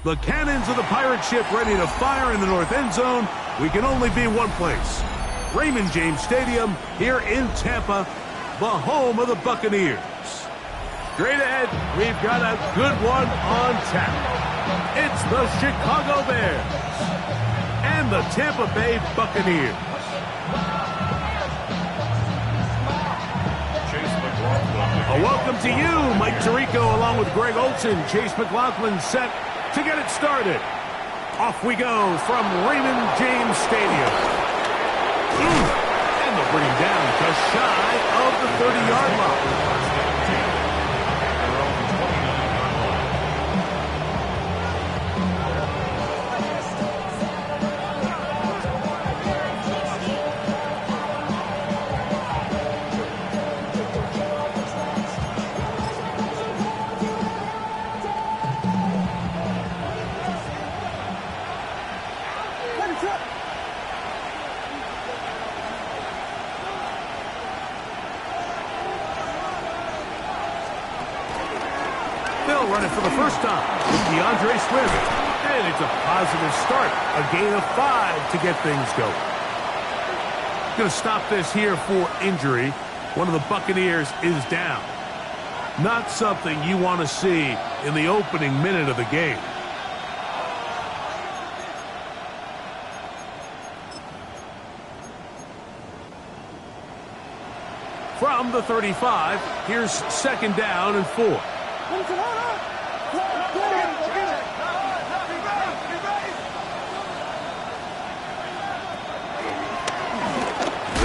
The cannons of the pirate ship ready to fire in the north end zone. We can only be one place. Raymond James Stadium here in Tampa, the home of the Buccaneers. Straight ahead, we've got a good one on tap. It's the Chicago Bears and the Tampa Bay Buccaneers. A welcome to you, Mike Tirico, along with Greg Olson. Chase McLaughlin set to get it started. Off we go from Raymond James Stadium. And they'll bring him down just shy of the 30-yard line. Running for the first time with DeAndre Swift. And it's a positive start. A gain of 5 to get things going. Going to stop this here for injury. One of the Buccaneers is down. Not something you want to see in the opening minute of the game. From the 35, here's second down and 4.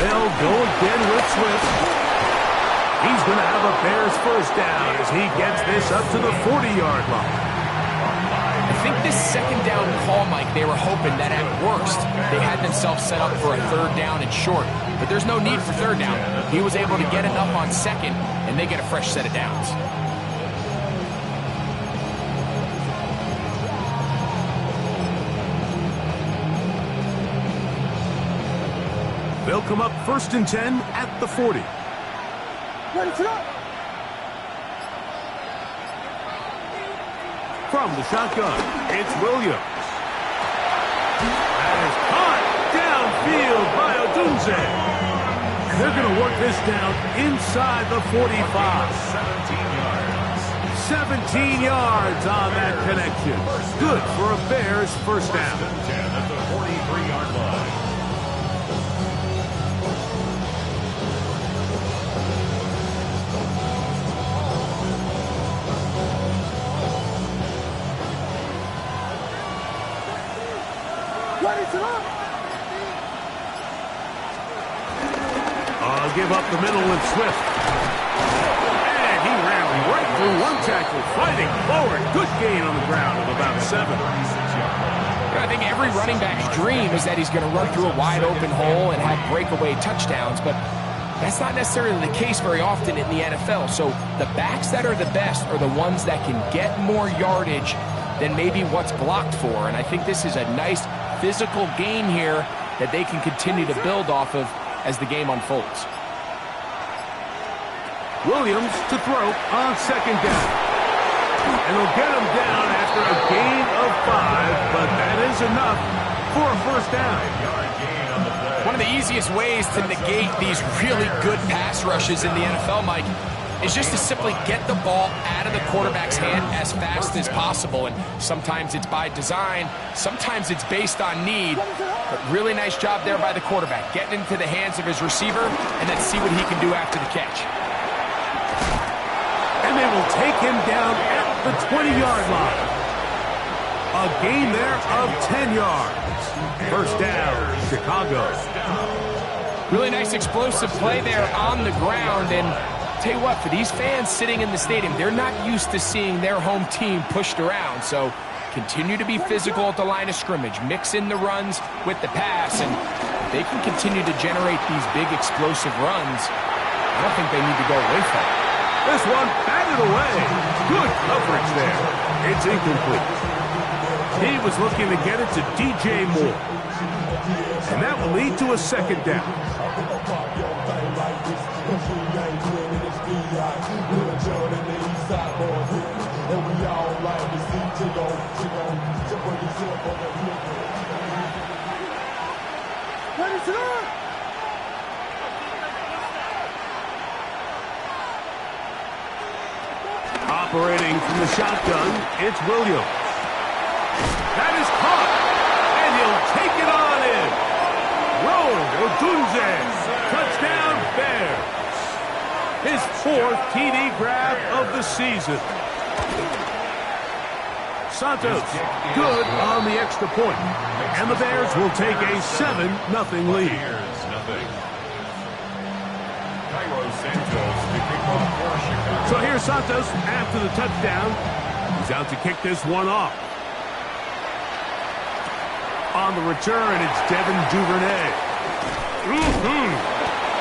They'll go again with Swift. He's going to have a Bears first down as he gets this up to the 40-yard line. I think this second down call, Mike, they were hoping that at worst they had themselves set up for a third down and short. But there's no need for third down. He was able to get enough on second, and they get a fresh set of downs. They'll come up first and 10 at the 40. From the shotgun, it's Williams. That is caught downfield by Odunze. They're going to work this down inside the 45. 17 yards on that connection. Good for a Bears first down. At the 43-yard line. Give up the middle with Swift. And he ran right through one tackle, fighting forward. Good gain on the ground of about 7. I think every running back's dream is that he's going to run through a wide open hole and have breakaway touchdowns, but that's not necessarily the case very often in the NFL. So the backs that are the best are the ones that can get more yardage than maybe what's blocked for. And I think this is a nice physical gain here that they can continue to build off of as the game unfolds. Williams to throw on second down. And he'll get him down after a gain of 5, but that is enough for a first down. One of the easiest ways to negate these really good pass rushes in the NFL, Mike, is just to simply get the ball out of the quarterback's hand as fast as possible. And sometimes it's by design, sometimes it's based on need. But really nice job there by the quarterback, getting into the hands of his receiver, and then see what he can do after the catch. And they will take him down at the 20-yard line. A gain there of 10 yards. First down, Chicago. Really nice explosive play there on the ground. And tell you what, for these fans sitting in the stadium, they're not used to seeing their home team pushed around. So continue to be physical at the line of scrimmage. Mix in the runs with the pass. And if they can continue to generate these big explosive runs, I don't think they need to go away from it. This one batted away. Good coverage there. It's incomplete. He was looking to get it to DJ Moore. And that will lead to a second down. Operating from the shotgun, it's Williams. That is caught, and he'll take it on in. Odunze, touchdown Bears. His 4th TD grab of the season. Santos, good on the extra point, and the Bears will take a 7-0 lead. So here's Santos after the touchdown. He's out to kick this one off. On the return, it's Devin Duvernay.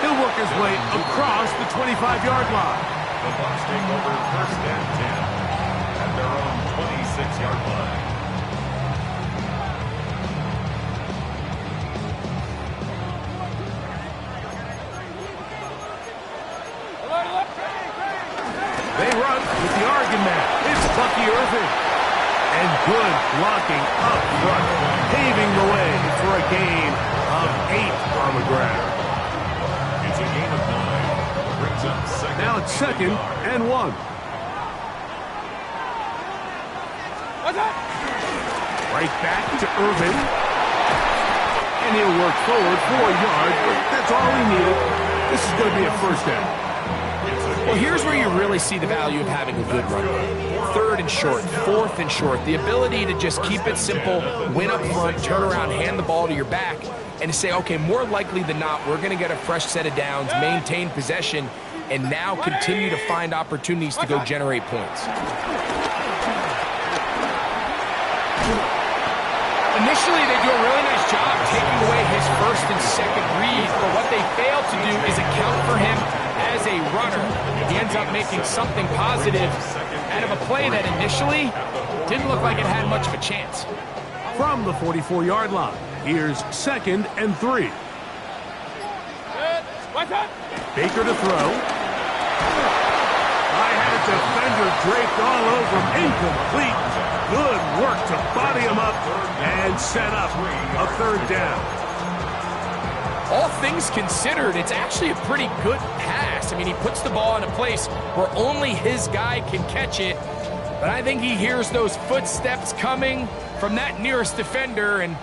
He'll work his way across the 25-yard line. The Bucs take over 1st and 10 at their own 26-yard line. They run with the Oregon man. It's Bucky Irving. And good blocking up front, paving the way for a gain of 8 on the ground. It's a gain of 9. Brings up second. Now it's 2nd and 1. Right back to Irving. And he'll work forward 4 yards, but that's all he needed. This is going to be a 1st down. Well, here's where you really see the value of having a good run. 3rd and short, 4th and short. The ability to just keep it simple, win up front, turn around, hand the ball to your back, and to say, okay, more likely than not, we're going to get a fresh set of downs, maintain possession, and now continue to find opportunities to go generate points. Initially, they do a really nice job taking away his 1st and 2nd read, but what they fail to do is account for him as a runner. He ends up making something positive out of a play that initially didn't look like it had much of a chance. From the 44-yard line, here's 2nd and 3. Baker to throw. I had a defender draped all over him. Incomplete. Good work to body him up and set up a 3rd down. All things considered, it's actually a pretty good pass. I mean, he puts the ball in a place where only his guy can catch it. But I think he hears those footsteps coming from that nearest defender, and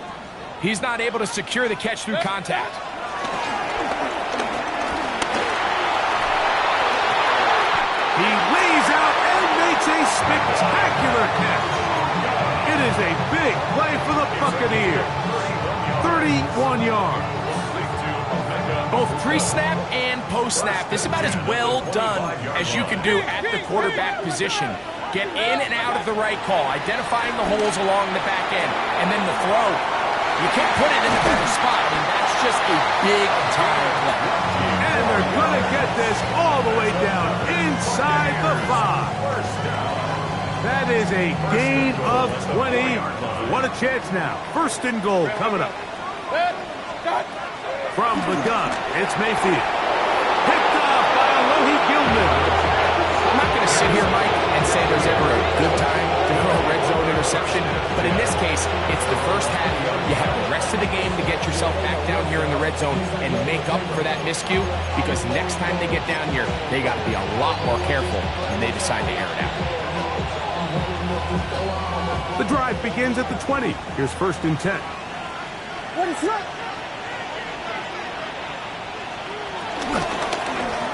he's not able to secure the catch through contact. He lays out and makes a spectacular catch. It is a big play for the Buccaneers. 31 yards. Both pre-snap and post-snap. This is about as well done as you can do at the quarterback position. Get in and out of the right call, identifying the holes along the back end, and then the throw. You can't put it in a better spot. I mean, that's just a big-time play. And they're going to get this all the way down inside the 5. That is a gain of 20. What a chance now. 1st and goal coming up. From the gun, it's Mayfield. Picked off by Alohi Gilman. I'm not going to sit here, Mike, and say there's ever a good time to throw a red zone interception, but in this case, it's the 1st half. You have the rest of the game to get yourself back down here in the red zone and make up for that miscue, because next time they get down here, they got to be a lot more careful when they decide to air it out. The drive begins at the 20. Here's 1st and 10. What is that?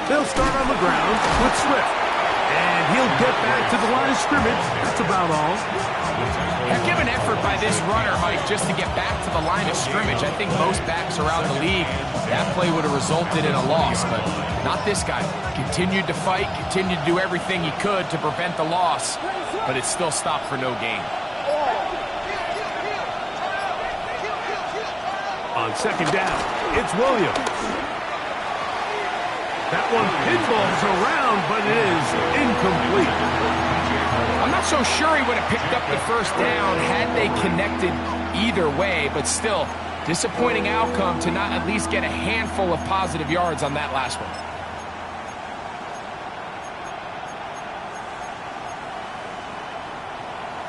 They'll start on the ground with Swift. And he'll get back to the line of scrimmage. That's about all. Heck of an effort by this runner, Mike, just to get back to the line of scrimmage. I think most backs around the league, that play would have resulted in a loss, but not this guy. Continued to fight, continued to do everything he could to prevent the loss, but it still stopped for no gain. On 2nd down, it's Williams. That one pinballs around, but it is incomplete. I'm not so sure he would have picked up the 1st down had they connected either way, but still, disappointing outcome to not at least get a handful of positive yards on that last one.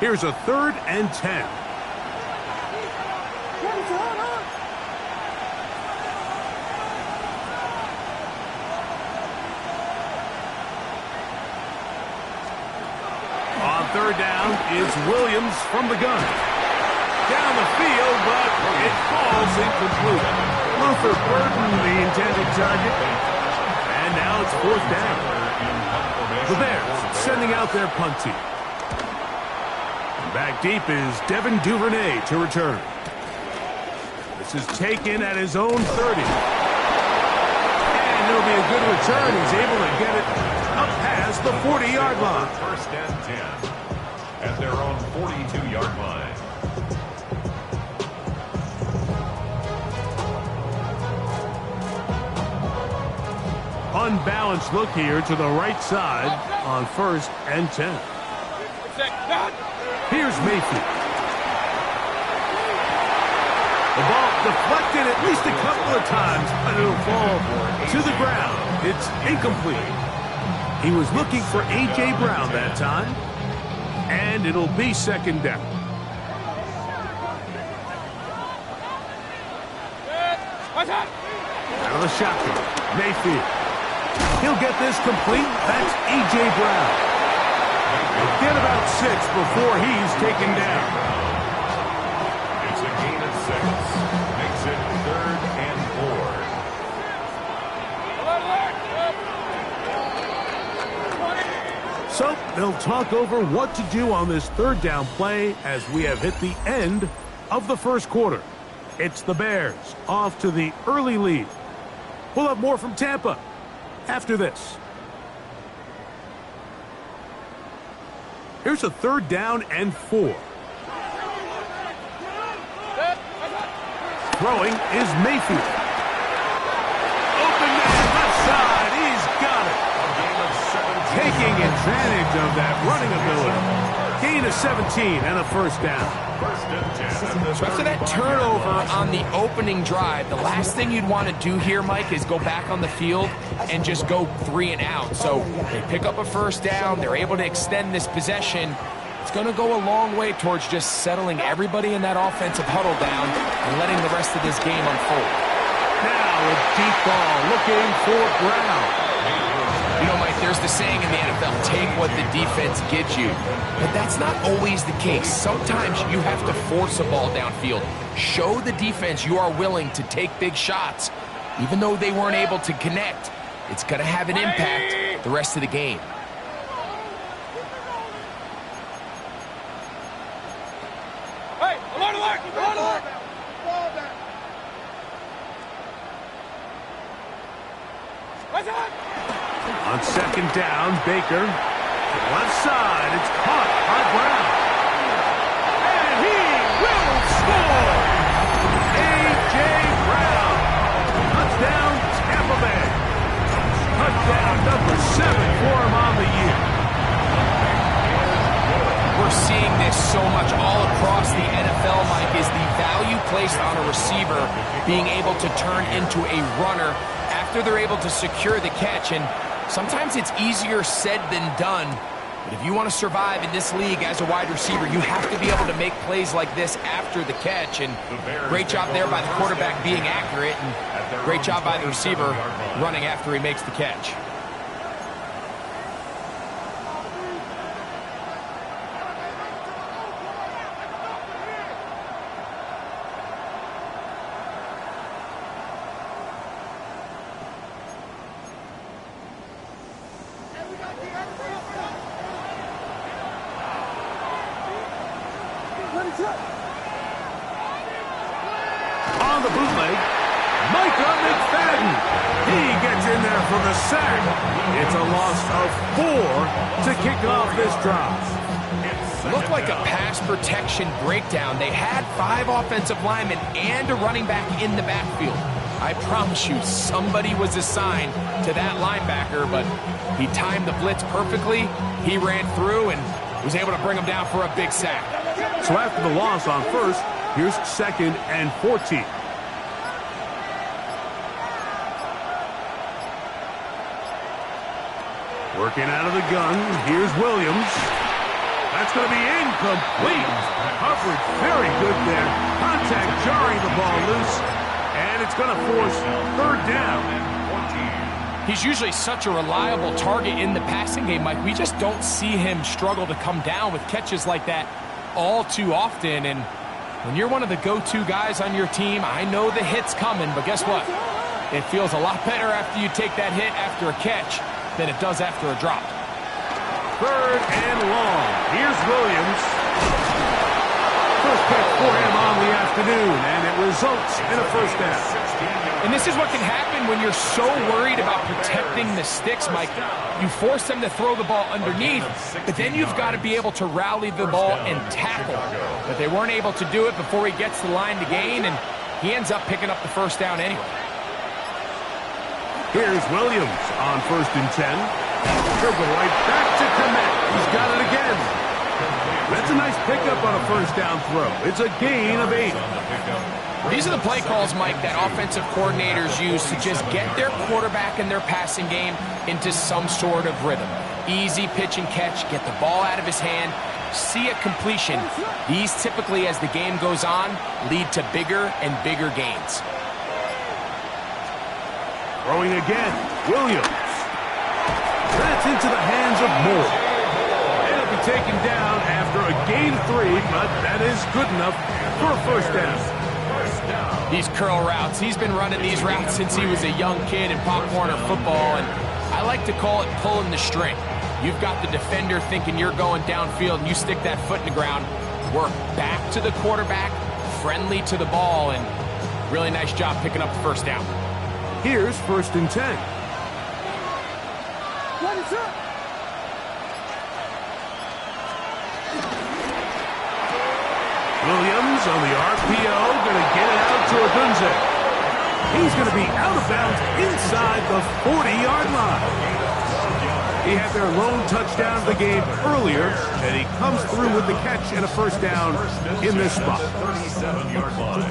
Here's a 3rd and 10. On 3rd down is Williams from the gun. Down the field, but it falls incomplete. Luther Burton, the intended target. And now it's 4th down. The Bears sending out their punt team. Back deep is Devin Duvernay to return. This is taken at his own 30. And it'll be a good return. He's able to get it up past the 40-yard line. 1st and 10 at their own 42-yard line. Unbalanced look here to the right side on 1st and 10. Here's Mayfield. The ball deflected at least a couple of times, but it'll fall to the ground. It's incomplete. He was looking for A.J. Brown that time, and it'll be 2nd down. Out of the shotgun, Mayfield. He'll get this complete. That's A.J. Brown. He'll get about 6 before he's taken down. It's a gain of 6. Makes it 3rd and 4. So they'll talk over what to do on this 3rd down play as we have hit the end of the 1st quarter. It's the Bears off to the early lead. We'll have more from Tampa after this. Here's a 3rd down and 4. Throwing is Mayfield. Open man left side. He's got it. Taking advantage of that running ability. Gain of 17 and a 1st down. 1st and 10. So after that turnover on the opening drive, the last thing you'd want to do here, Mike, is go back on the field and just go 3 and out. So they pick up a 1st down. They're able to extend this possession. It's going to go a long way towards just settling everybody in that offensive huddle down and letting the rest of this game unfold. Now a deep ball looking for Brown. You know, Mike, there's the saying in the NFL, take what the defense gives you. But that's not always the case. Sometimes you have to force a ball downfield. Show the defense you are willing to take big shots. Even though they weren't able to connect, it's going to have an impact the rest of the game. On 2nd down, Baker. Left side, it's caught by Brown. And he will score! A.J. Brown. Touchdown, Tampa Bay. Touchdown number 7 for him on the year. We're seeing this so much all across the NFL, Mike, is the value placed on a receiver being able to turn into a runner after they're able to secure the catch. And sometimes it's easier said than done. But if you want to survive in this league as a wide receiver, you have to be able to make plays like this after the catch. And great job there by the quarterback being accurate, and great job by the receiver running after he makes the catch. On the bootleg, Micah McFadden. He gets in there for the sack. It's a loss of 4 to kick off this drive. Looked like a pass protection breakdown. They had 5 offensive linemen and a running back in the backfield. I promise you, somebody was assigned to that linebacker, but he timed the blitz perfectly. He ran through and was able to bring him down for a big sack. So after the loss on 1st, here's 2nd and 14. Working out of the gun, here's Williams. That's going to be incomplete. Coverage very good there. Contact jarring the ball loose. And it's going to force third down. He's usually such a reliable target in the passing game, Mike. We just don't see him struggle to come down with catches like that all too often. And when you're one of the go-to guys on your team, I know the hit's coming, but guess what? It feels a lot better after you take that hit after a catch than it does after a drop. Third and long. Here's Williams. First catch for him on the afternoon, and it results in a first down. And this is what can happen when you're so worried about protecting the sticks, Mike. You force them to throw the ball underneath, but then you've got to be able to rally the ball and tackle. But they weren't able to do it before he gets the line to gain, and he ends up picking up the first down anyway. Here's Williams on 1st and 10. He'll go right back to Komet. He's got it again. That's a nice pickup on a first down throw. It's a gain of 8. These are the play calls, Mike, that offensive coordinators use to just get their quarterback and their passing game into some sort of rhythm. Easy pitch and catch, get the ball out of his hand, see a completion. These typically, as the game goes on, lead to bigger and bigger gains. Throwing again, Williams. That's into the hands of Moore. And it'll be taken down after a gain of 3, but that is good enough for a first down. These curl routes, he's been running these routes since he was a young kid in Pop Warner football, and I like to call it pulling the string. You've got the defender thinking you're going downfield, and you stick that foot in the ground, work back to the quarterback, friendly to the ball, and really nice job picking up the first down. Here's 1st and 10. What is up? Williams on the RPO, going to get it out to Odunze. He's going to be out of bounds inside the 40-yard line. He had their lone touchdown of the game earlier, and he comes through with the catch and a first down in this spot. 37-yard line.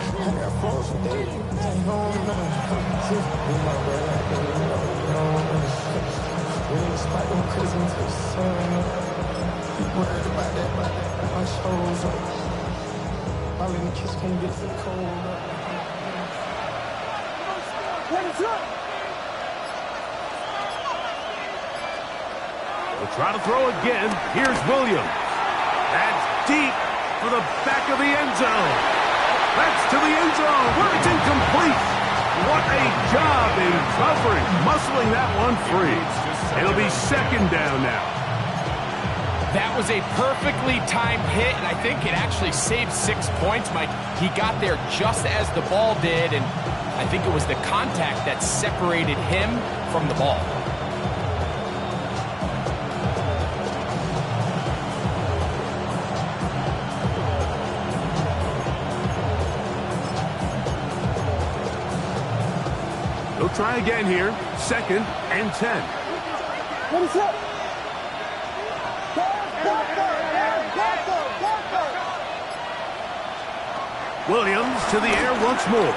My little kiss can't get so cold. What is up? We'll try to throw again. Here's Williams. That's deep for the back of the end zone. That's to the end zone where it's incomplete. What a job in coverage, muscling that one free. It'll be second down now. That was a perfectly timed hit, and I think it actually saved 6 points, Mike. He got there just as the ball did, and I think it was the contact that separated him from the ball. He'll try again here. 2nd and 10. What is up? Williams to the air once more.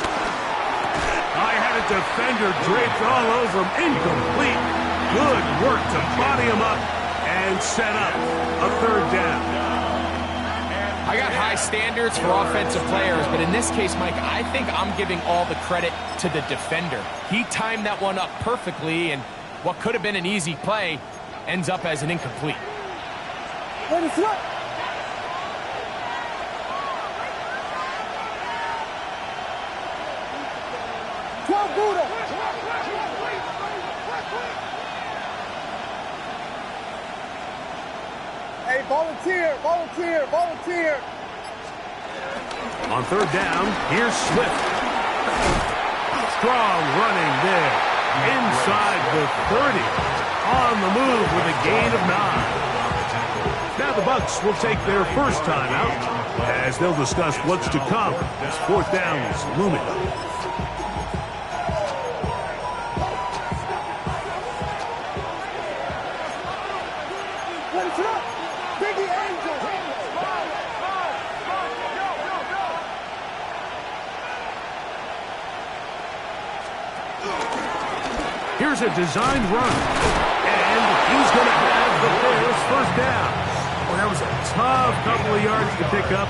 I had a defender draped all over him. Incomplete. Good work to body him up and set up a third down. I got high standards for offensive players, but in this case, Mike, I think I'm giving all the credit to the defender. He timed that one up perfectly, and what could have been an easy play ends up as an incomplete. What is up? Hey, volunteer, volunteer, volunteer. On third down, here's Swift. Strong running there. Inside the 30. On the move with a gain of 9. Now the Bucs will take their first timeout as they'll discuss what's to come as fourth down is looming. What is up? Biggie Angel. Here's a designed run. And he's going to have the Bears first down. Well, that was a tough couple of yards to pick up,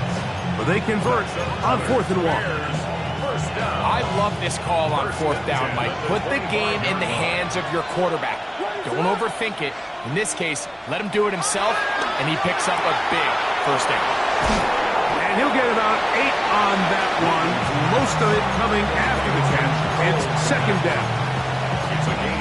but they convert on 4th and 1. I love this call on 4th down, Mike. Put the game in the hands of your quarterback. Don't overthink it. In this case, let him do it himself, and he picks up a big first down. And he'll get about 8 on that one, most of it coming after the catch. It's 2nd down.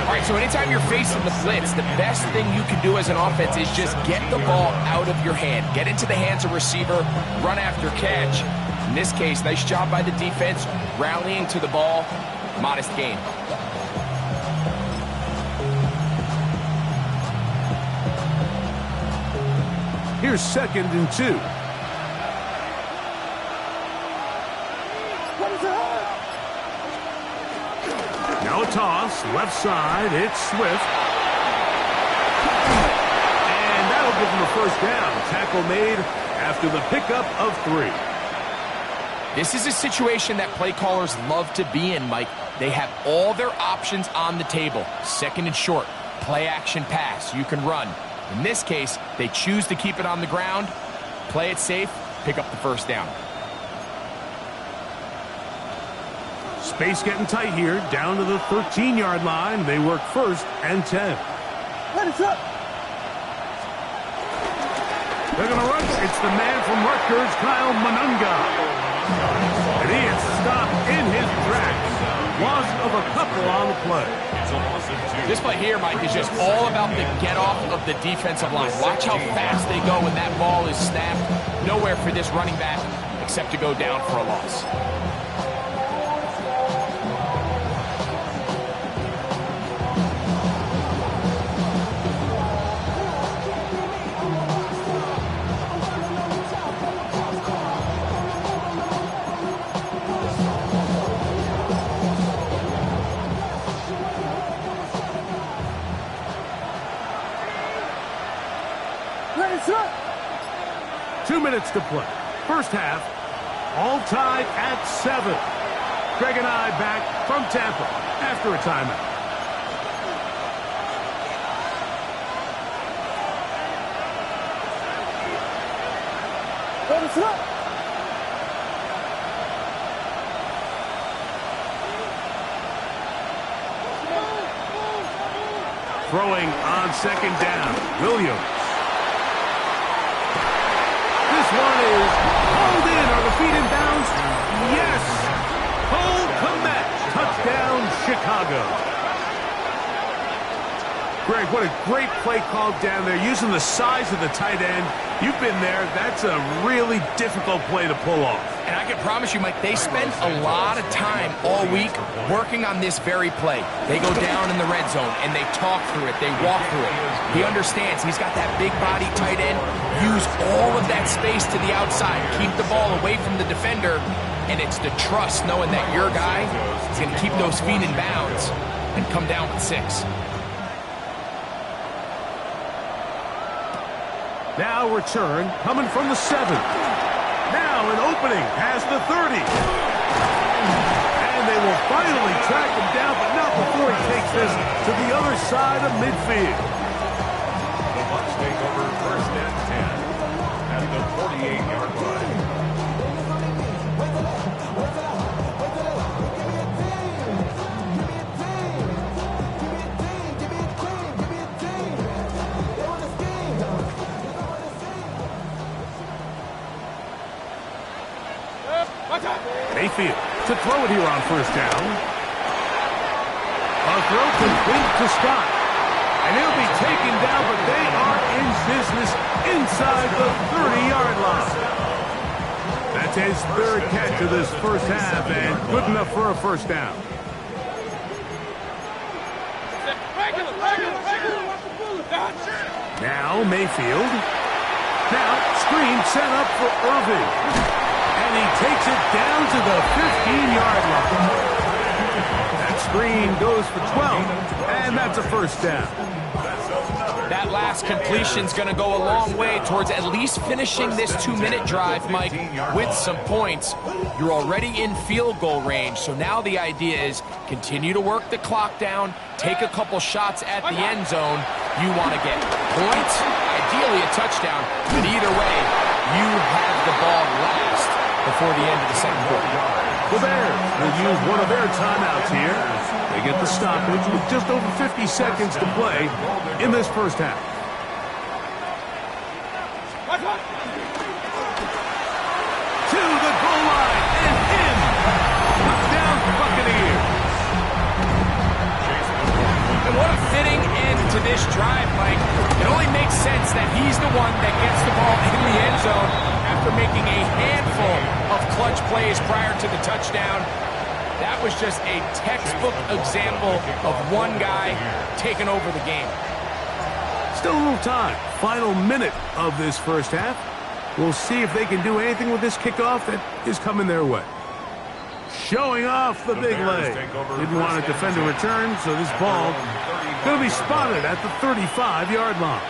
All right, so anytime you're facing the blitz, the best thing you can do as an offense is just get the ball out of your hand. Get into the hands of receiver, run after catch. In this case, nice job by the defense, rallying to the ball, modest gain. Here's 2nd and 2. Now a toss, left side, it's Swift. And that'll give him a first down. Tackle made after the pickup of 3. This is a situation that play callers love to be in, Mike. They have all their options on the table. 2nd and short, play action pass, you can run. In this case, they choose to keep it on the ground, play it safe, pick up the first down. Space getting tight here, down to the 13-yard line. They work 1st and 10. Let it up. They're going to run. It's the man from Rutgers, Kyle Monunga. And he is stopped in his tracks. Loss of a couple on the play. This play here, Mike, is just all about the get-off of the defensive line. Watch how fast they go when that ball is snapped. Nowhere for this running back except to go down for a loss. Let it up. 2 minutes to play. First half, all tied at 7. Greg and I back from Tampa after a timeout. Let it up. Throwing on 2nd down, Williams. This one is hauled in. Are the feet in bounds? Yes. Cole Kmet, touchdown, Chicago. Greg, what a great play call down there, using the size of the tight end. You've been there. That's a really difficult play to pull off. And I can promise you, Mike, they spent a lot of time all week working on this very play. They go down in the red zone, and they talk through it. They walk through it. He understands he's got that big body tight end. Use all of that space to the outside. Keep the ball away from the defender, and it's the trust knowing that your guy is going to keep those feet in bounds and come down with 6. Now return coming from the 7. Now an opening past the 30. And they will finally track him down, but not before he takes this to the other side of midfield. The Bucs take over 1st and 10 at the 48-yard line. Mayfield to throw it here on 1st down. A throw complete to Scott. And he'll be taken down, but they are in business inside the 30-yard line. That's his 3rd catch of this first half, and good enough for a first down. Now Mayfield. Now screen set up for Irving. And he takes it down to the 15-yard line. That screen goes for 12, and that's a first down. That's another That last completion's going to go a long way towards at least finishing this 2-minute drive, Mike, with some points. You're already in field goal range, so now the idea is continue to work the clock down, take a couple shots at the end zone. You want to get points, ideally a touchdown, but either way, you have the ball last before the end of the second quarter. The Bears will use one of their timeouts here. They get the stoppage with just over 50 seconds to play in this first half. To the goal line and in. Touchdown, Buccaneers. And what a fitting end to this drive, Mike. It only makes sense that he's the one that gets the ball in the end zone after making a handful of clutch plays prior to the touchdown. That was just a textbook example of one guy taking over the game. Still a little time. Final minute of this first half. We'll see if they can do anything with this kickoff that is coming their way. Showing off the big leg. Didn't want to defend a return, so this ball going to be spotted at the 35-yard line.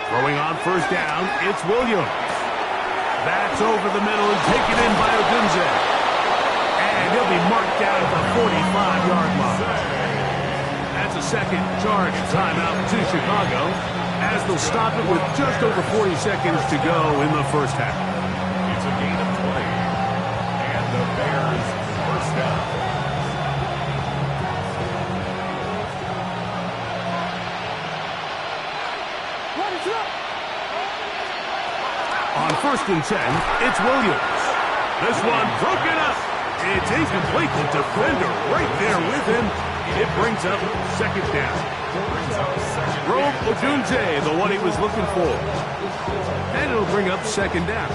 Throwing on first down, it's Williams. That's over the middle and taken in by Odunze. And he'll be marked down at the 45-yard line. That's a second charge timeout to Chicago, as they'll stop it with just over 40 seconds to go in the first half. It's a gain of 20. And the Bears first down. On first and 10, it's Williams. This one broken up. It's incomplete. The defender right there with him. It brings up second down. Rome Odunze, the one he was looking for. And it'll bring up second down.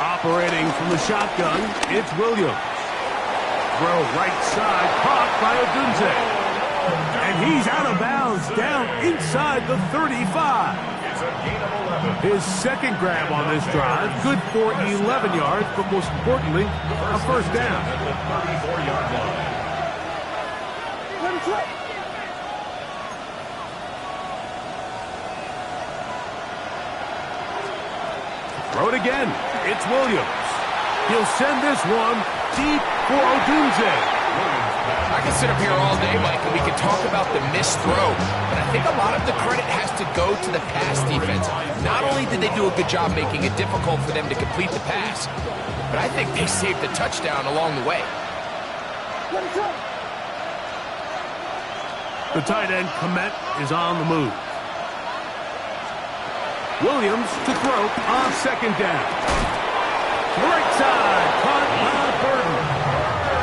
Operating from the shotgun, it's Williams. Throw right side, caught by Odunze. And he's out of bounds, down inside the 35. It's a gain of 11. His second grab on this drive, good for 11 yards, but most importantly, a first down. At the 34-yard line. Throw it again. It's Williams. He'll send this one deep for Odunze. I can sit up here all day, Mike, and we can talk about the missed throw, but I think a lot of the credit has to go to the pass defense. Not only did they do a good job making it difficult for them to complete the pass, but I think they saved the touchdown along the way. The tight end, Komet, is on the move. Williams to throw on second down. Right side, caught by Burton.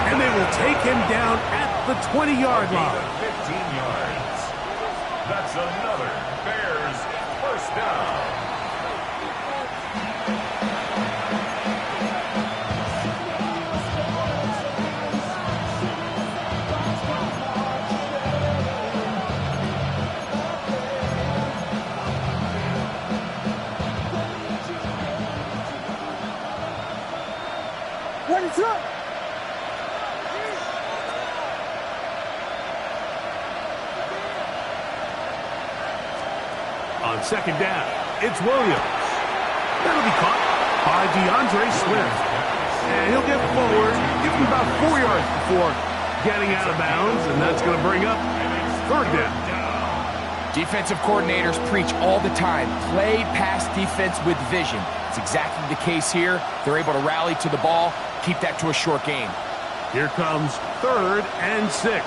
And they will take him down at the 20-yard line. 15 yards. That's another Bears first down. On second down, it's Williams. That'll be caught by DeAndre Swift. And he'll get forward, give him about 4 yards before getting out of bounds, and that's going to bring up third down. Defensive coordinators preach all the time, play pass defense with vision. It's exactly the case here. They're able to rally to the ball, keep that to a short game. Here comes 3rd and 6.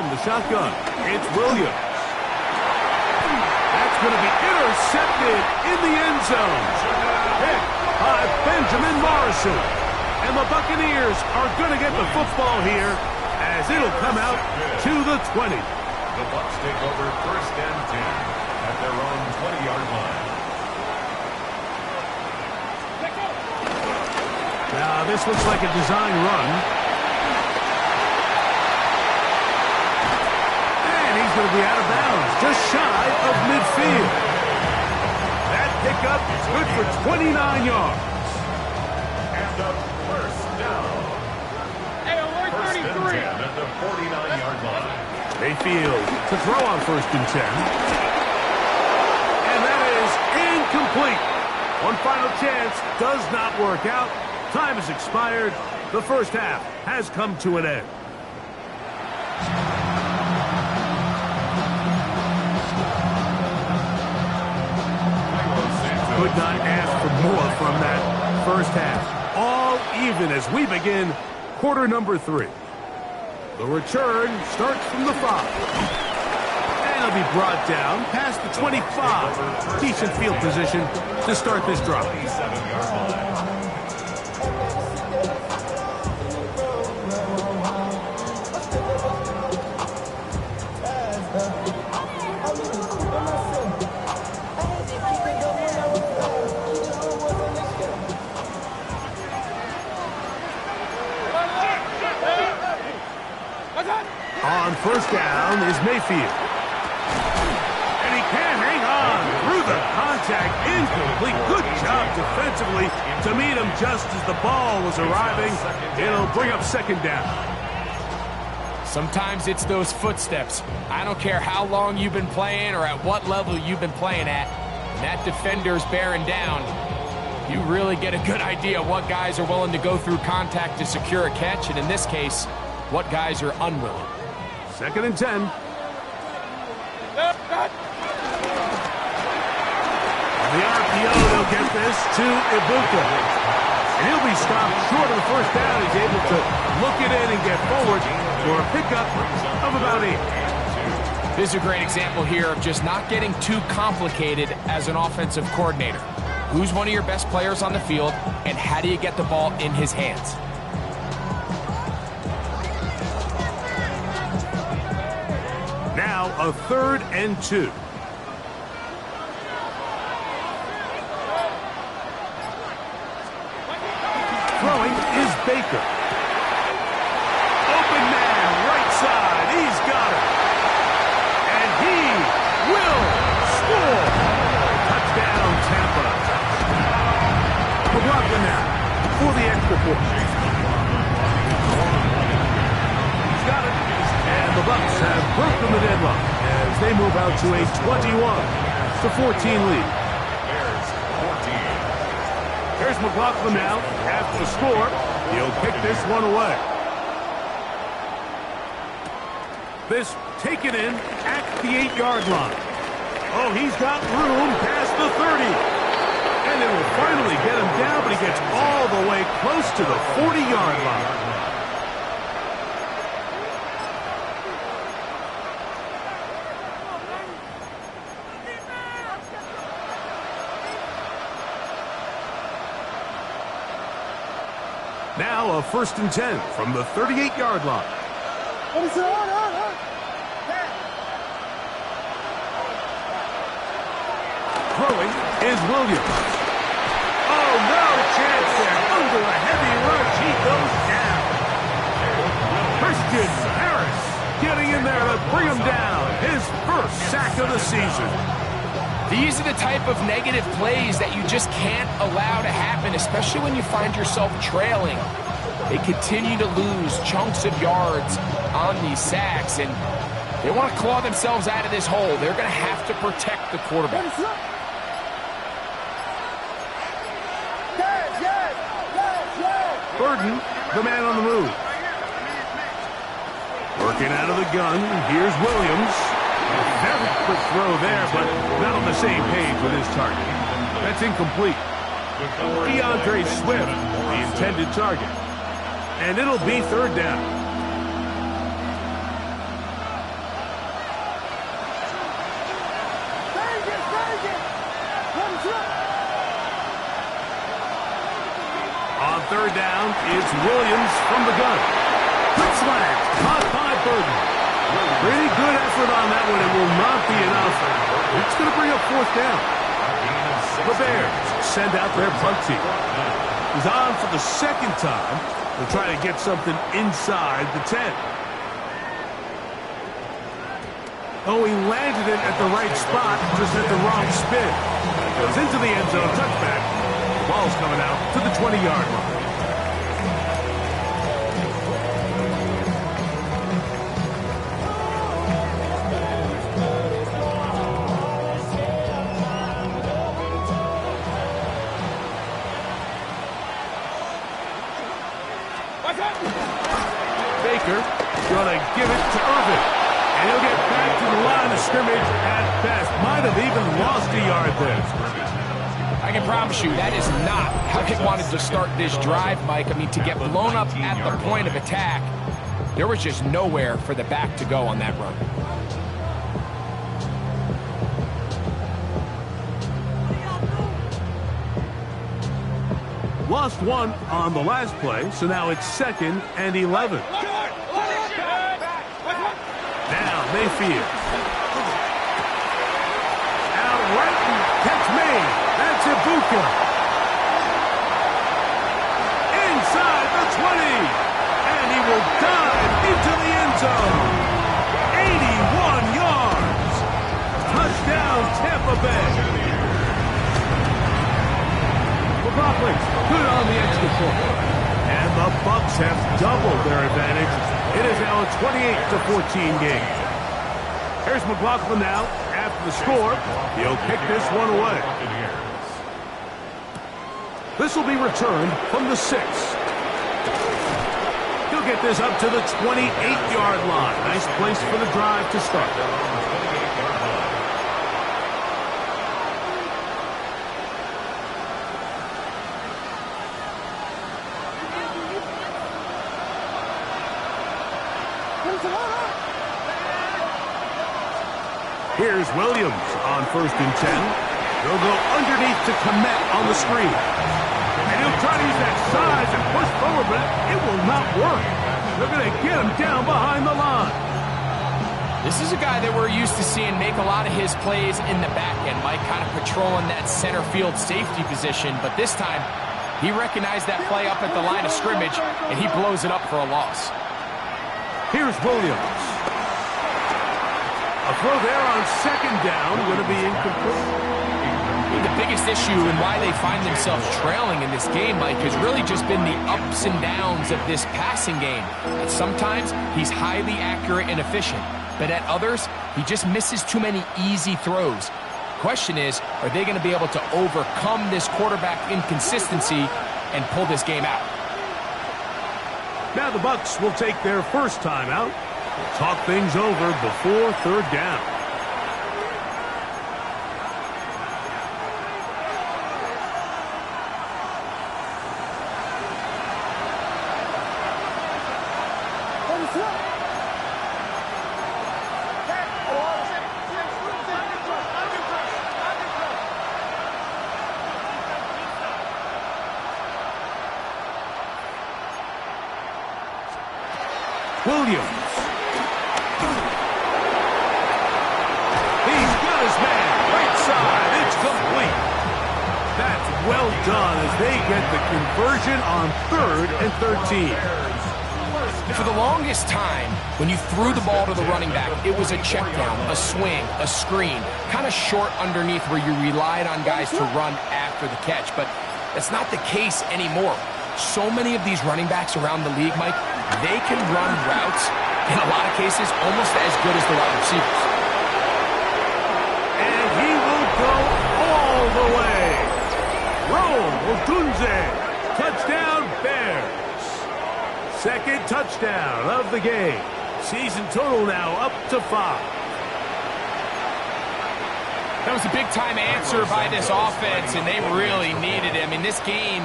from the shotgun. It's Williams. That's going to be intercepted in the end zone. Picked by Benjamin Morrison. And the Buccaneers are going to get the football here as it'll come out to the 20. The Bucs take over 1st and 10 at their own 20-yard line. Now, this looks like a design run. And he's going to be out of bounds, just shy of midfield. That pickup is good for 29 yards. And a first down. First and 10 at the 49-yard line. Mayfield to throw on 1st and 10. And that is incomplete. One final chance does not work out. Time has expired. The first half has come to an end. Could not ask for more from that first half. All even as we begin quarter number 3. The return starts from the 5. And it'll be brought down past the 25. Decent field position to start this drive. 27-yard line. On first down is Mayfield. And he can hang on through the contact. Incomplete. Good job defensively to meet him just as the ball was arriving. It'll bring up 2nd down. Sometimes it's those footsteps. I don't care how long you've been playing or at what level you've been playing at. When that defender's bearing down, you really get a good idea of what guys are willing to go through contact to secure a catch, and in this case, what guys are unwilling. 2nd and 10. On the RPO, they'll get this to Ibuka. And he'll be stopped short of the first down. He's able to look it in and get forward for a pickup of about 8. This is a great example here of just not getting too complicated as an offensive coordinator. Who's one of your best players on the field, and how do you get the ball in his hands? Now a 3rd and 2. Throwing is Baker. Open man, right side. He's got it. And he will score. Touchdown, Tampa. McLaughlin now for the extra point. He's got it. And the Bucs have broken the deadlock as they move out to a 21-14 lead. Here's McLaughlin now after the score. He'll kick this one away. This taken in at the 8-yard line. Oh, he's got room past the 30. And it will finally get him down, but he gets all the way close to the 40-yard line. Now a 1st and 10 from the 38-yard line. Throwing is Williams. Oh, no chance there. Under a heavy rush, he goes down. Christian Harris getting in there to bring him down. His first sack of the season. These are the type of negative plays that you just can't allow to happen, especially when you find yourself trailing. They continue to lose chunks of yards on these sacks, and they want to claw themselves out of this hole. They're going to have to protect the quarterback. Burden, the man on the move. Working out of the gun, here's Williams. Very quick throw there, but not on the same page with his target. That's incomplete. DeAndre Swift, the intended target. And it'll be 3rd down. On third down, it's Williams from the gun. Quick slant, caught by Burton. Pretty good effort on that one. It will not be enough. It's going to bring up fourth down. The Bears send out their punt team. He's on for the second time to try to get something inside the 10. Oh, he landed it at the right spot, just at the wrong spin. Goes into the end zone, touchback. The ball's coming out to the 20-yard line. Baker gonna give it to Irvin. And he'll get back to the line of scrimmage at best. Might have even lost a yard there. I can promise you that is not how they wanted to start this drive, Mike. I mean, to get blown up at the point of attack, there was just nowhere for the back to go on that run. Lost one on the last play, so now it's 2nd and 11. Now Mayfield. Out right and catch made. That's Ibuka. Inside the 20. And he will dive into the end zone. 81 yards. Touchdown, Tampa Bay. McLaughlin, good on the extra point. And the Bucs have doubled their advantage. It is now a 28-14 game. Here's McLaughlin now. After the score, he'll kick this one away. This will be returned from the 6. He'll get this up to the 28-yard line. Nice place for the drive to start. Here's Williams on 1st and 10. He'll go underneath to Komet on the screen. And he'll try to use that size and push forward, but it will not work. They're going to get him down behind the line. This is a guy that we're used to seeing make a lot of his plays in the back end, Mike, kind of patrolling that center field safety position. But this time, he recognized that play up at the line of scrimmage, and he blows it up for a loss. Here's Williams. A throw there on 2nd down, going to be incomplete. The biggest issue and why they find themselves trailing in this game, Mike, has really just been the ups and downs of this passing game. And sometimes he's highly accurate and efficient, but at others, he just misses too many easy throws. Question is, are they going to be able to overcome this quarterback inconsistency and pull this game out? Now the Bucs will take their first time out. We'll talk things over before 3rd down. Williams. He's got his man. Right side. It's complete. That's well done as they get the conversion on 3rd and 13. For the longest time, when you threw the ball to the running back, it was a check down, a swing, a screen, kind of short underneath where you relied on guys to run after the catch. But that's not the case anymore. So many of these running backs around the league, Mike, they can run routes, in a lot of cases, almost as good as the wide receivers. And he will go all the way. Rome Odunze. Touchdown, Bears. 2nd touchdown of the game. Season total now up to 5. That was a big-time answer by this offense, and they really needed it. I mean, this game,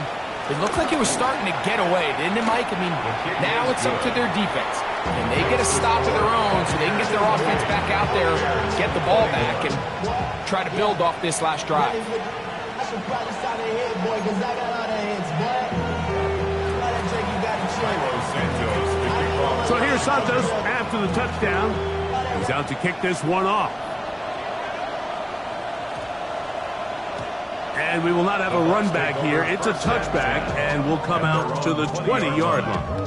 it looked like it was starting to get away, didn't it, Mike? I mean, now it's up to their defense. And they get a stop of their own so they can get their offense back out there, get the ball back, and try to build off this last drive. should probably sign a hit, boy, because I got all the hits, boy. Why that Drake, you got to chill. So here's Santos after the touchdown. He's out to kick this one off. And we will not have a run back here. It's a touchback, and we'll come out to the 20-yard line.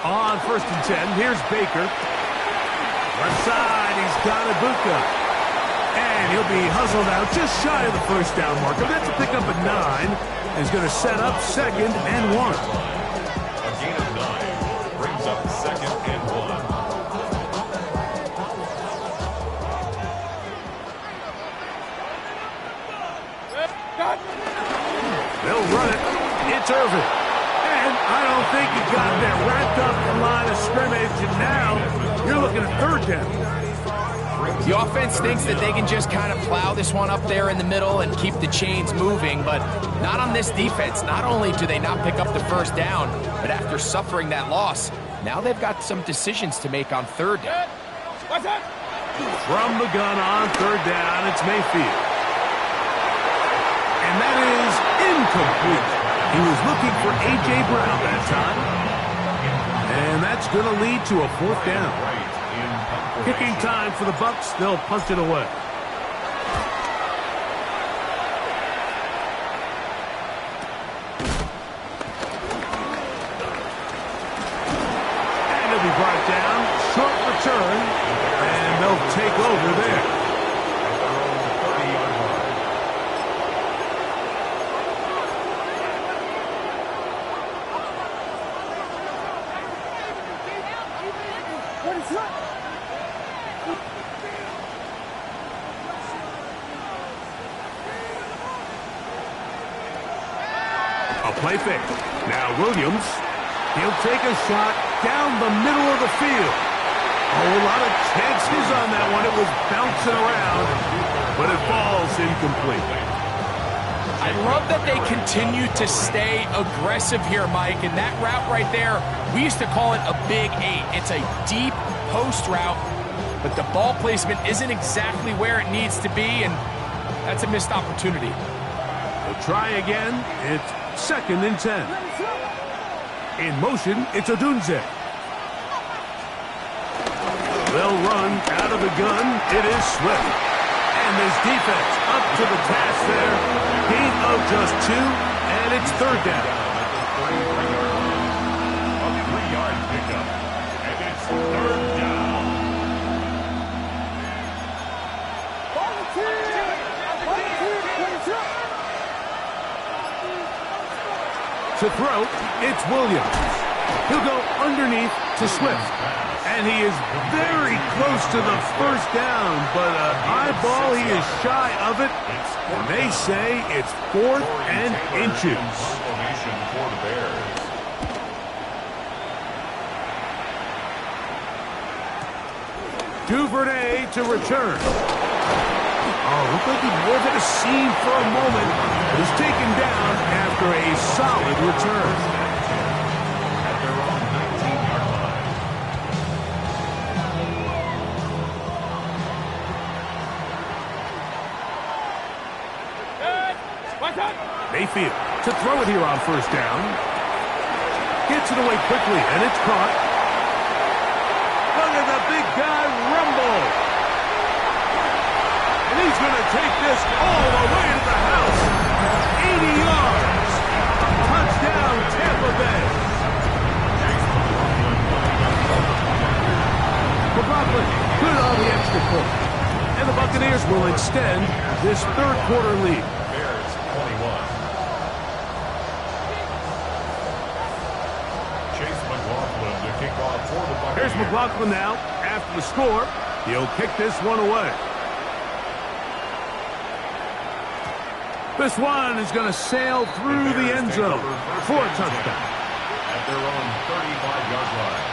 On 1st and 10, here's Baker. Left side, he's got Ibuka. And he'll be hustled out just shy of the first down marker. That's a pickup at 9. He's going to set up 2nd and 1. A gain of 9 brings up 2nd and 1. They'll run it. It's Irvin. And I don't think he got there. Wrapped up the line of scrimmage, and now you're looking at 3rd down. The offense thinks that they can just kind of plow this one up there in the middle and keep the chains moving, but not on this defense. Not only do they not pick up the 1st down, but after suffering that loss, now they've got some decisions to make on 3rd down. From the gun on 3rd down, it's Mayfield. And that is incomplete. He was looking for A.J. Brown that time. And that's going to lead to a 4th down. Kicking time for the Bucs. They'll punt it away. And he'll be brought down. Short return. And they'll take over there. Play fake. Now Williams. He'll take a shot down the middle of the field. A whole lot of chances on that one. It was bouncing around, but it falls incomplete. I love that they continue to stay aggressive here, Mike. And that route right there, we used to call it a big 8. It's a deep post route, but the ball placement isn't exactly where it needs to be, and that's a missed opportunity. They'll try again. It's 2nd and 10. In motion, it's Odunze. They'll run out of the gun. It is Swift. And this defense up to the task there. Gain of just 2, and it's 3rd down. A 3-yard pickup. And it's 3rd down. To throw, it's Williams. He'll go underneath to Swift. And he is very close to the 1st down, but an eyeball, he is shy of it. And they say it's 4th and inches. For the Bears. Duvernay to return. Oh, looked like he was at a seam for a moment. Was taken down after a solid return. At their own 19-yard line. Mayfield to throw it here on 1st down. Gets it away quickly, and it's caught. Look at the big guy rumble. And he's going to take this all the way to the house. 80 yards. Touchdown, Tampa Bay. McLaughlin good on the extra point. And the Buccaneers will extend this 3rd quarter lead. Bears 21. Chase McLaughlin to kick off for the Buccaneers. Here's McLaughlin now. After the score, he'll kick this one away. This one is going to sail through the end zone for a touchdown. At their own 35-yard line.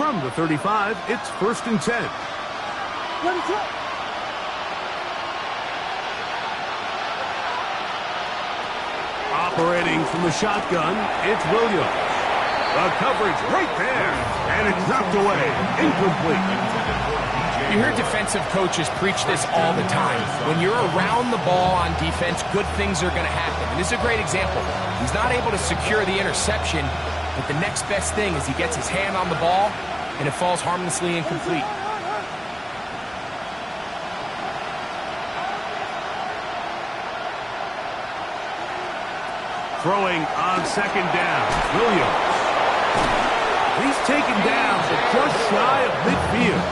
From the 35, it's 1st and 10. Operating from the shotgun, it's Williams. The coverage right there, and it's knocked away. Incomplete. You hear defensive coaches preach this all the time. When you're around the ball on defense, good things are going to happen. And this is a great example. He's not able to secure the interception, but the next best thing is he gets his hand on the ball, and it falls harmlessly incomplete. Throwing on 2nd down, Williams. He's taken down, but just shy of midfield.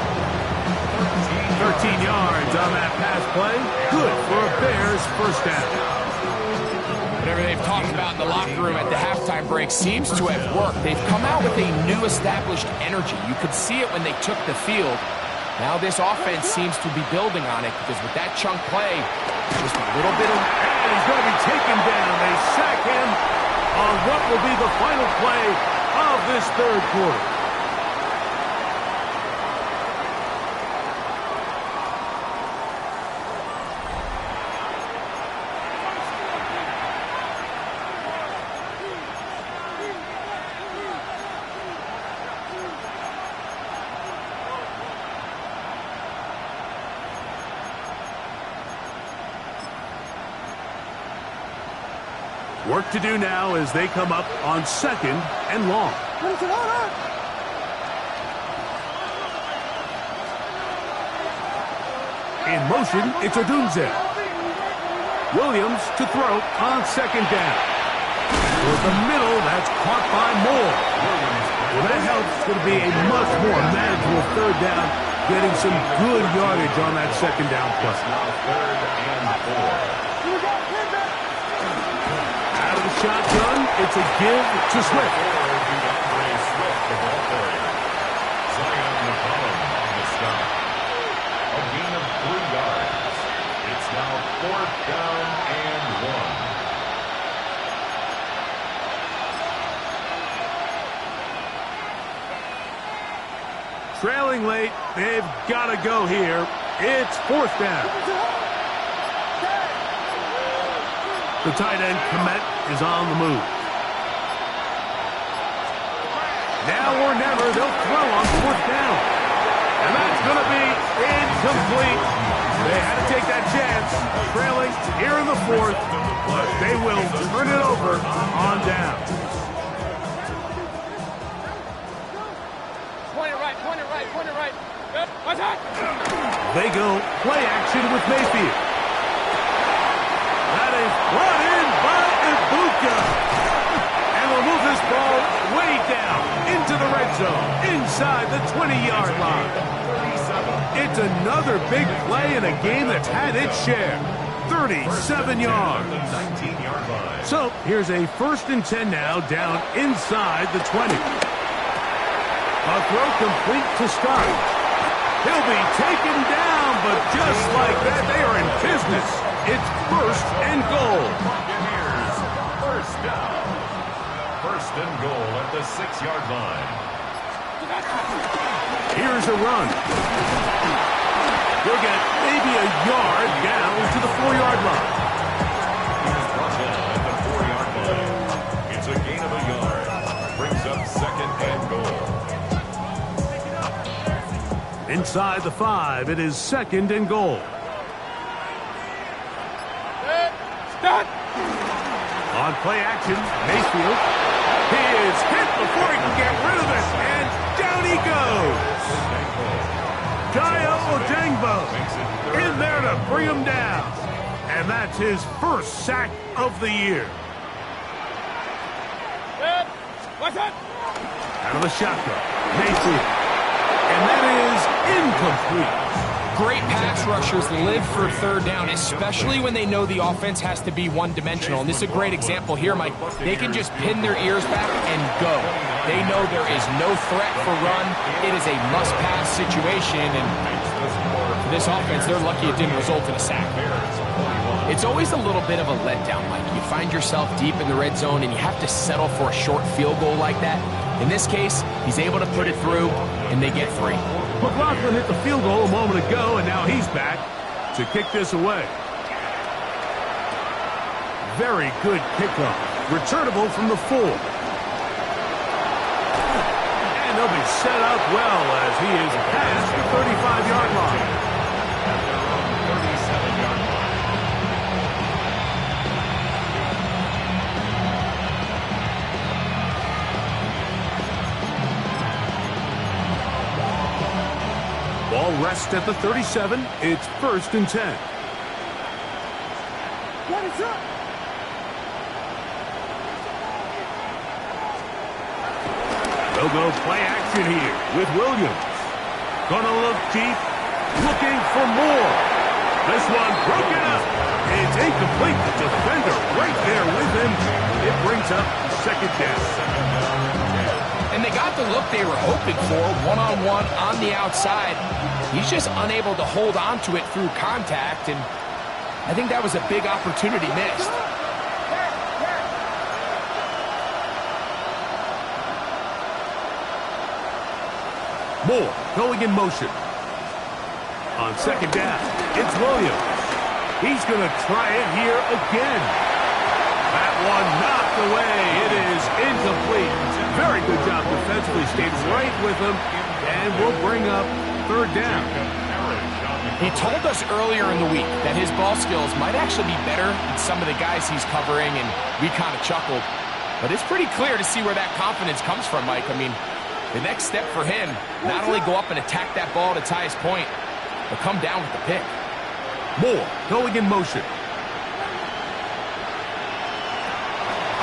13 yards on that pass play. Good for a Bears 1st down. Whatever they've talked about in the locker room at the halftime break seems to have worked. They've come out with a new established energy. You could see it when they took the field. Now this offense seems to be building on it because with that chunk play, just a little bit of... And he's going to be taken down. They sack him on what will be the final play of this 3rd quarter. Work to do now as they come up on 2nd and long. In motion, it's Odunze. Williams to throw on 2nd down. Toward the middle, that's caught by Moore. Well, that helps. It's going to be a much more manageable 3rd down, getting some good yardage on that 2nd down play. Now 3rd and 4. Out of the shotgun, it's a give to Swift. Zion McCollum on the stop. A gain of 3 yards. It's now 4th down and 1. Trailing late, they've got to go here. It's 4th down. The tight end, Komet, is on the move. Now or never, they'll throw on 4th down. And that's going to be incomplete. They had to take that chance, trailing here in the 4th, but they will turn it over on down. Point it right. Good. What's that? They go play action with Mayfield. That is brought in by Ibuka. And we'll move this ball way down into the red zone, inside the 20-yard line. It's another big play in a game that's had its share. 37 yards. So here's a 1st and 10 now, down inside the 20. A throw complete to start. He'll be taken down, but just like that, they are in business. It's 1st and goal. Buccaneers, 1st down. 1st and goal at the 6-yard line. Here's a run. He'll get maybe a yard down to the 4-yard line. He's brought down at the 4-yard line. It's a gain of a yard. Brings up 2nd and goal. Inside the 5, it is 2nd and goal. Start. On play action, Mayfield. He is hit before he can get rid of it, and down he goes. Jaya Ojangbo in there to bring him down. And that's his 1st sack of the year. Good. What's that? Out of the shotgun, Mayfield. And that is incomplete. Great pass rushers live for 3rd down, especially when they know the offense has to be one-dimensional. And this is a great example here, Mike. They can just pin their ears back and go. They know there is no threat for run. It is a must-pass situation. And for this offense, they're lucky it didn't result in a sack. It's always a little bit of a letdown, Mike. You find yourself deep in the red zone and you have to settle for a short field goal like that. In this case, he's able to put it through, and they get 3. McLaughlin hit the field goal a moment ago, and now he's back to kick this away. Very good kickoff. Returnable from the 4. And they'll be set up well as he is past the 35-yard line. At their own 37-yard line. Ball rests at the 37. It's 1st and 10. What is up? They'll go play action here with Williams. Gonna look deep, looking for more. This one broken up. It's incomplete. The defender right there with him. It brings up 2nd down. And they got the look they were hoping for, one-on-one on the outside. He's just unable to hold on to it through contact, and I think that was a big opportunity missed. Moore going in motion. On 2nd down, it's Williams. He's going to try it here again. That one knocked away. It is incomplete. Very good job defensively. Stayed right with him, and will bring up 3rd down. He told us earlier in the week that his ball skills might actually be better than some of the guys he's covering, and we kind of chuckled. But it's pretty clear to see where that confidence comes from, Mike. I mean, the next step for him, not only go up and attack that ball at its highest point, but come down with the pick. Moore going in motion.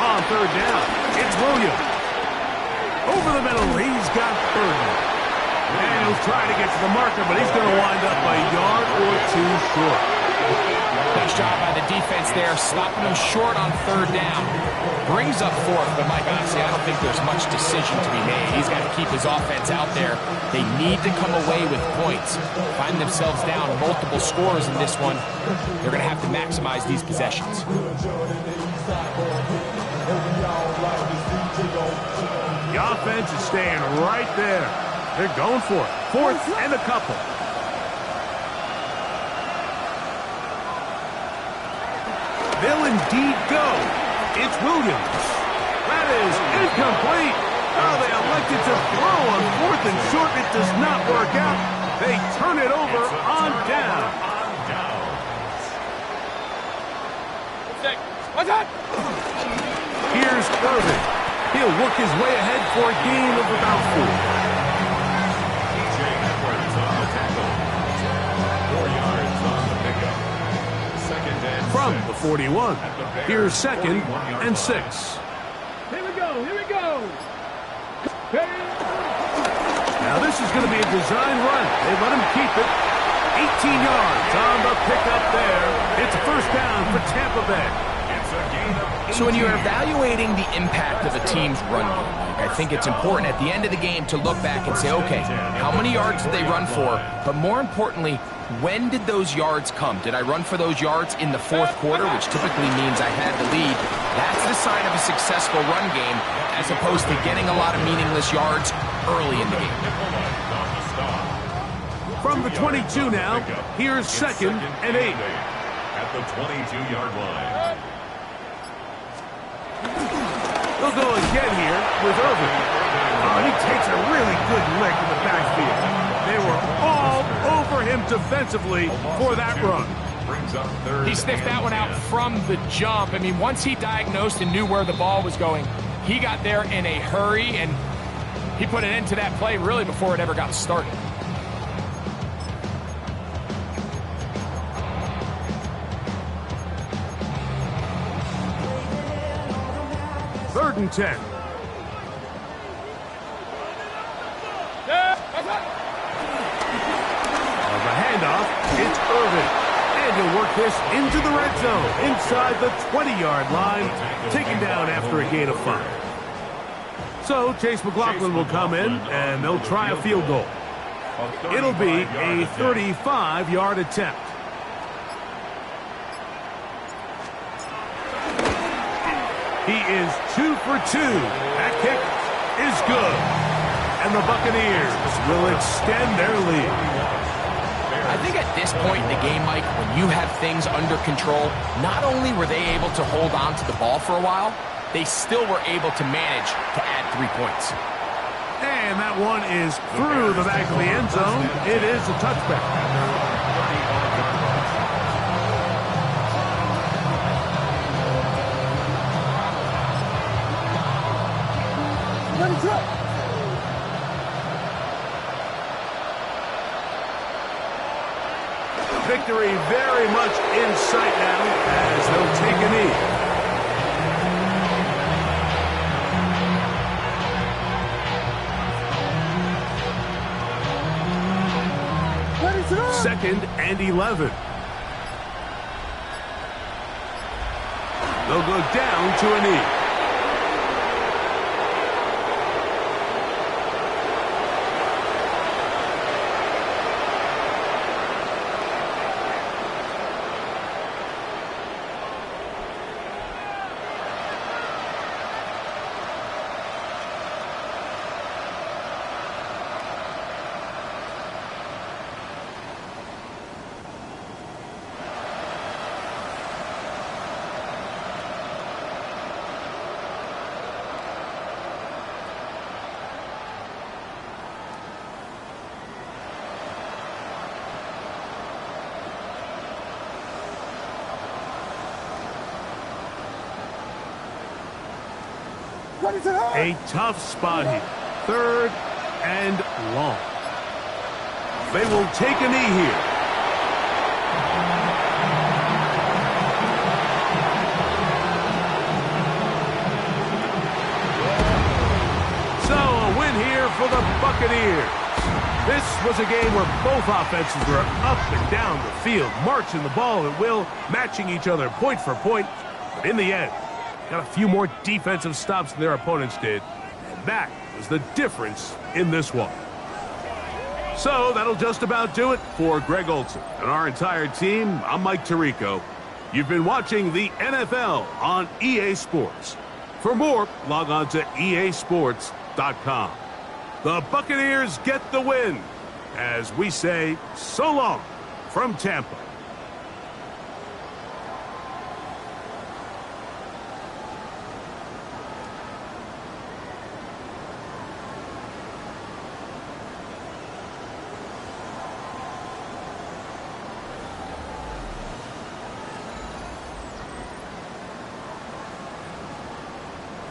On 3rd down, it's Williams. Over the middle, he's got Burton. And he'll try to get to the marker, but he's going to wind up a yard or 2 short. Nice job by the defense there, stopping him short on 3rd down. Brings up 4th, but Mike, honestly, I don't think there's much decision to be made. He's got to keep his offense out there. They need to come away with points. Find themselves down multiple scores in this one. They're going to have to maximize these possessions. The offense is staying right there. They're going for it. 4th and a couple. They'll indeed go. It's Williams. That is incomplete. Oh, they elected to throw on 4th and short. It does not work out. They turn it over on down. What's that? Here's Irvin. He'll work his way ahead for a gain of about 4. From the 41, here's 2nd and 6. Here we go, here we go. Now this is going to be a design run. They let him keep it. 18 yards on the pickup there. It's a 1st down for Tampa Bay. So when you're evaluating the impact of a team's run game, I think it's important at the end of the game to look back and say, okay, how many yards did they run for? But more importantly, when did those yards come? Did I run for those yards in the 4th quarter, which typically means I had the lead? That's the sign of a successful run game, as opposed to getting a lot of meaningless yards early in the game. From the 22 now, here's 2nd and 8. At the 22-yard line. They'll go again here with Irvin. Oh, he takes a really good lick in the backfield. They were all over him defensively for that run. He sniffed that one out from the jump. I mean, once he diagnosed and knew where the ball was going, he got there in a hurry, and he put an end to that play really before it ever got started. Third and 10. On the handoff, it's Irvin. And he'll work this into the red zone, inside the 20-yard line, taken down after a gain of 5. So Chase McLaughlin will come in, and they'll try a field goal. It'll be a 35-yard attempt. He is 2 for 2. That kick is good. And the Buccaneers will extend their lead. I think at this point in the game, Mike, when you have things under control, not only were they able to hold on to the ball for a while, they still were able to manage to add 3 points. And that one is through the back of the end zone. It is a touchback. Victory very much in sight now as they'll take a knee. Second and 11. They'll go down to a knee. A tough spot here. Third and long. They will take a knee here. So a win here for the Buccaneers. This was a game where both offenses were up and down the field, marching the ball at will, matching each other point for point. But in the end, got a few more defensive stops than their opponents did. And that was the difference in this one. So that'll just about do it for Greg Olson and our entire team. I'm Mike Tirico. You've been watching the NFL on EA Sports. For more, log on to easports.com. The Buccaneers get the win as we say so long from Tampa.